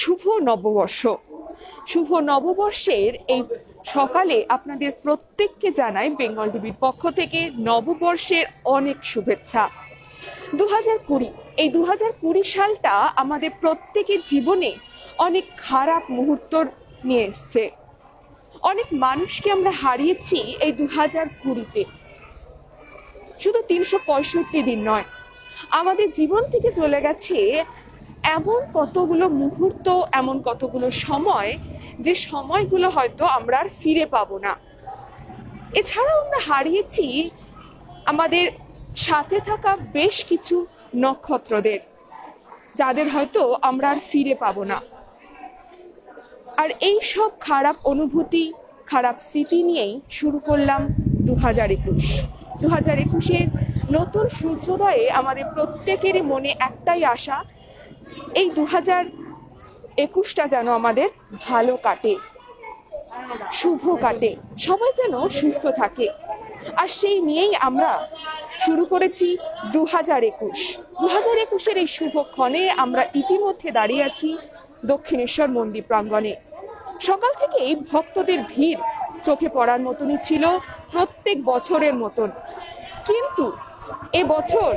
শুভ নববর্ষ। শুভ নববর্ষের এই সকালে আপনাদের প্রত্যেককে জানাই বেঙ্গল টিভির পক্ষ থেকে নববর্ষের অনেক শুভেচ্ছা। 2020 এই 2020 সালটা আমাদের প্রত্যেকের জীবনে অনেক খারাপ মুহূর্ত নিয়ে এসছে। অনেক মানুষকে আমরা হারিয়েছি এই 2020-তে। শুধু 365 দিন নয়, আমাদের জীবন থেকে চলে গেছে এমন কতগুলো মুহূর্ত, এমন কতগুলো সময়, যে সময়গুলো হয়তো আমরা আর ফিরে পাবো না। এছাড়াও আমরা হারিয়েছি আমাদের সাথে থাকা বেশ কিছু নক্ষত্রদের, যাদের হয়তো আমরা আর ফিরে পাবো না। আর এই সব খারাপ অনুভূতি, খারাপ স্মৃতি নিয়েই শুরু করলাম 2021। 2021-এর নতুন সূর্যোদয়ে আমাদের প্রত্যেকেরই মনে একটাই আশা, এই 2021টা যেন আমাদের ভালো কাটে, শুভ কাটে, সবাই যেন সুস্থ থাকে। আর সেই নিয়েই আমরা শুরু করেছি 2021। 2021-এর এই শুভক্ষণে আমরা ইতিমধ্যে দাঁড়িয়ে আছি দক্ষিণেশ্বর মন্দির প্রাঙ্গণে। সকাল থেকেই ভক্তদের ভিড় চোখে পড়ার মতনই ছিল, প্রত্যেক বছরের মতন। কিন্তু এবছর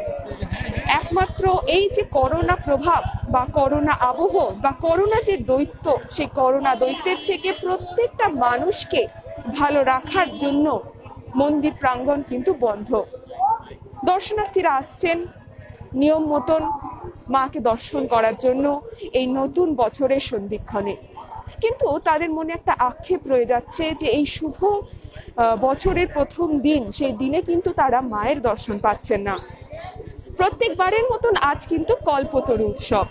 একমাত্র এই যে করোনা প্রভাব বা করোনা আবহ বা করোনা যে দৈত্য, সেই করোনা দৈত্যের থেকে প্রত্যেকটা মানুষকে ভালো রাখার জন্য মন্দির প্রাঙ্গণ কিন্তু বন্ধ। দর্শনার্থীরা আসছেন নিয়ম মতন মাকে দর্শন করার জন্য এই নতুন বছরের সন্ধিক্ষণে। কিন্তু তাদের মনে একটা আক্ষেপ রয়ে যাচ্ছে যে এই শুভ বছরের প্রথম দিন, সেই দিনে কিন্তু তারা মায়ের দর্শন পাচ্ছেন না। প্রত্যেকবারের মতন আজ কিন্তু কল্পতরু উৎসব,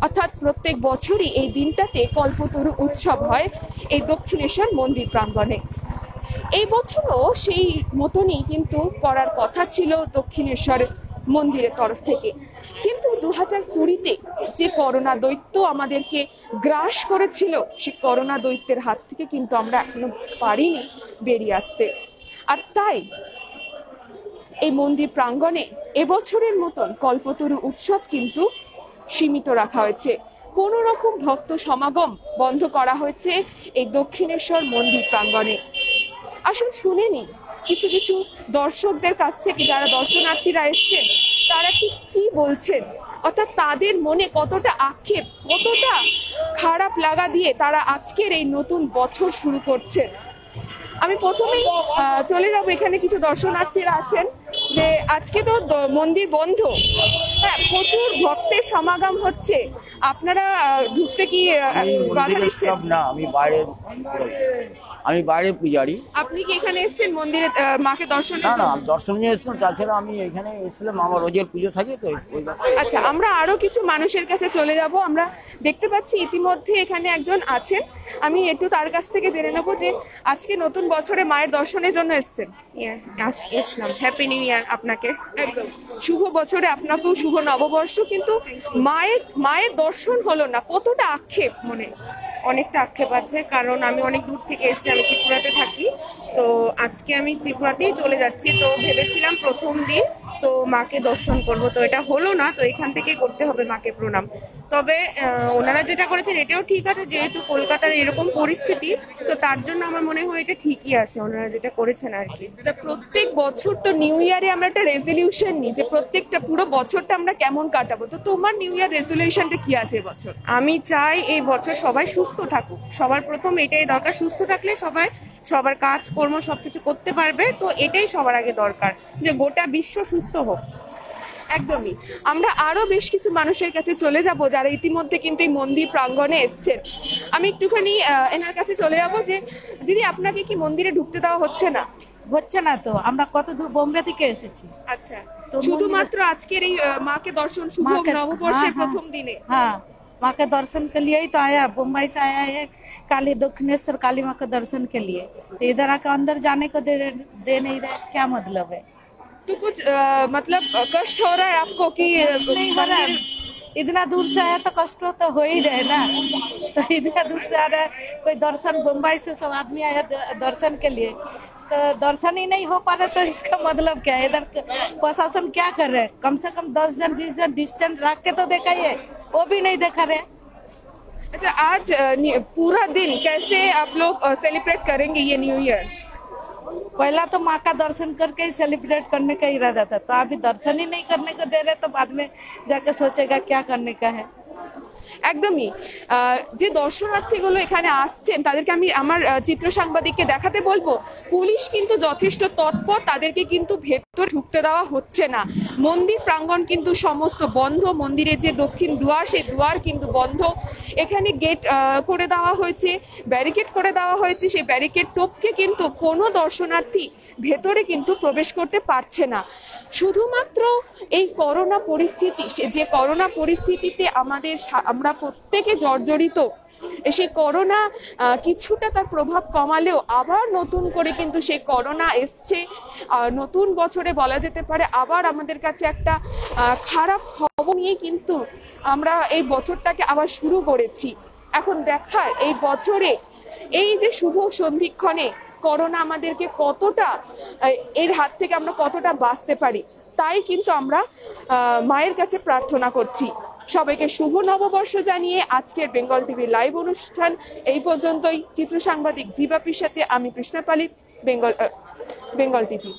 অর্থাৎ প্রত্যেক বছরই এই দিনটাতে কল্পতরু উৎসব হয় এই দক্ষিণেশ্বর মন্দির প্রাঙ্গণে। এই বছরও সেই মতনই কিন্তু করার কথা ছিল দক্ষিণেশ্বর মন্দিরের তরফ থেকে। কিন্তু 2020-তে যে করোনা দৈত্য আমাদেরকে গ্রাস করেছিল, সেই করোনা দৈত্যের হাত থেকে কিন্তু আমরা এখনো পারিনি বেরিয়ে আসতে। আর তাই এই মন্দির প্রাঙ্গণে এবছরের মতন কল্পতরু উৎসব কিন্তু সীমিত রাখা হয়েছে। কোনো রকম ভক্ত সমাগম বন্ধ করা হয়েছে এই দক্ষিণেশ্বর মন্দির প্রাঙ্গণে। আসুন শুনে নিই কিছু কিছু দর্শকদের কাছ থেকে, যারা দর্শনার্থীরা এসছেন তারা কি বলছেন, অর্থাৎ তাদের মনে কতটা আক্ষেপ, কতটা খারাপ লাগা দিয়ে তারা আজকের এই নতুন বছর শুরু করছেন। আমি প্রথমেই চলে যাবো, এখানে কিছু দর্শনার্থীরা আছেন যে আজকে তো মন্দির বন্ধ, হ্যাঁ, প্রচুর ভক্তের সমাগম হচ্ছে, আপনারা ঢুকতে কি বাধা দিচ্ছেন? না, আমি বাইরে পূজারি। আপনি কি এখানে এসেছেন মন্দিরে মাকে দর্শনের জন্য? না, দর্শন নিয়ে এসেছিলাম, তাছাড়া আমি এখানে এসেছিলাম, আমার রোজের পুজো থাকে তো। আচ্ছা, আমরা আরো কিছু মানুষের কাছে চলে যাব। আমরা দেখতে পাচ্ছি ইতিমধ্যে এখানে একজন আছেন, আমি একটু তার কাছ থেকে জেনে নেবো যে আজকে নতুন বছরে মায়ের দর্শনের জন্য এসেছেন। এসলাম। হ্যাপি নিউ ইয়ার আপনাকে। একদম শুভ বছরে আপনাকেও শুভ নববর্ষ। কিন্তু মায়ের দর্শন হলো না, কতটা আক্ষেপ মনে? অনেকটা আক্ষেপ আছে, কারণ আমি অনেক দূর থেকে এসেছি, আমি ত্রিপুরাতে থাকি। তো আজকে আমি ত্রিপুরাতেই চলে যাচ্ছি, তো ভেবেছিলাম প্রথম দিন তো মাকে দর্শন করব, তো এটা হলো না, তো এখান থেকে করতে হবে মাকে প্রণাম। তবে ওনারা যেটা করেছেন এটাও ঠিক আছে, যেহেতু কলকাতার এরকম পরিস্থিতি, তো তার জন্য আমার মনে হয় এটা ঠিকই আছে ওনারা যেটা করেছেন আর কি। প্রত্যেক বছর তো নিউ ইয়ারে আমরা একটা রেজলিউশন নিই যে প্রত্যেকটা পুরো বছরটা আমরা কেমন কাটাবো, তো তোমার নিউ ইয়ার রেজলিউশনটা কি আছে এবছর? আমি চাই এই বছর সবাই সুস্থ থাকুক, সবার প্রথম এটাই দরকার। সুস্থ থাকলে সবাই সবার কাজকর্ম সবকিছু করতে পারবে, তো এটাই সবার আগে দরকার, যে গোটা বিশ্ব সুস্থ হোক। একদমই। আমরা আরো বেশ কিছু মানুষের কাছে চলে যাব যারা ইতিমধ্যে কিন্তু এই মন্দির প্রাঙ্গণে এসছেন। আমি একটুখানি এনার কাছে চলে যাব যে দিদি, আপনাকে কি মন্দিরে ঢুকতে দেওয়া হচ্ছে না? হচ্ছে না তো, আমরা কত দূর বোম্বে থেকে এসেছি। আচ্ছা, শুধুমাত্র আজকের এই মাকে দর্শন, শুভ নববর্ষের প্রথম দিনে? हाँ, माँ के दर्शन के लिए ही तो आया, मुंबई से आया है काली दक्षिणेश्वर काली माँ के दर्शन के लिए। तो इधर आकर अंदर जाने को दे नहीं रहे, क्या मतलब है? तो कुछ मतलब कष्ट हो रहा है आपको कि नहीं हो रहा है? इतना दूर से आया तो कष्ट तो हो ही रहे ना। तो इतना दूर से आ रहा है, कोई दर्शन, मुंबई से सब आदमी आया दर्शन के लिए, तो दर्शन ही नहीं हो पा रहे तो इसका मतलब क्या है? इधर प्रशासन क्या कर रहे हैं? कम से कम 10 जन 20 जन डिस्टेंस रख के तो दिखाइए, वो भी नहीं दिखा रहे। अच्छा, आज पूरा दिन कैसे आप लोग सेलिब्रेट करेंगे ये न्यू ईयर? पहला तो माँ का दर्शन करके ही सेलिब्रेट करने का इरादा था, तो अभी दर्शन ही नहीं करने को दे रहे तो बाद में जाके सोचेगा क्या करने का है। একদমই যে দর্শনার্থীগুলো এখানে আসছেন তাদেরকে আমি আমার চিত্র সাংবাদিককে দেখাতে বলবো, পুলিশ কিন্তু যথেষ্ট তৎপর, তাদেরকে কিন্তু ভেতরে ঢুকতে দেওয়া হচ্ছে না। মন্দির প্রাঙ্গণ কিন্তু সমস্ত বন্ধ, মন্দিরের যে দক্ষিণ দুয়ার সেই দুয়ার কিন্তু বন্ধ। এখানে গেট করে দেওয়া হয়েছে, ব্যারিকেড করে দেওয়া হয়েছে, সেই ব্যারিকেড টপকে কিন্তু কোনো দর্শনার্থী ভেতরে কিন্তু প্রবেশ করতে পারছে না। শুধুমাত্র এই করোনা পরিস্থিতি, যে করোনা পরিস্থিতিতে আমরা প্রত্যেকে জর্জরিত, সেই করোনা কিছুটা তার প্রভাব কমালেও আবার নতুন করে কিন্তু সেই করোনা এসছে। নতুন বছরে বলা যেতে পারে আবার আমাদের কাছে একটা খারাপ খবর নিয়ে কিন্তু আমরা এই বছরটাকে আবার শুরু করেছি। এখন দেখার এই বছরে এই যে শুভ সন্ধিক্ষণে করোনা আমাদেরকে কতটা, এর হাত থেকে আমরা কতটা বাঁচতে পারি, তাই কিন্তু আমরা মায়ের কাছে প্রার্থনা করছি। সবাইকে শুভ নববর্ষ জানিয়ে আজকের বেঙ্গল টিভি লাইভ অনুষ্ঠান এই পর্যন্তই। চিত্র সাংবাদিক জিবাপির সাথে আমি কৃষ্ণা পালিত, বেঙ্গল টিভি।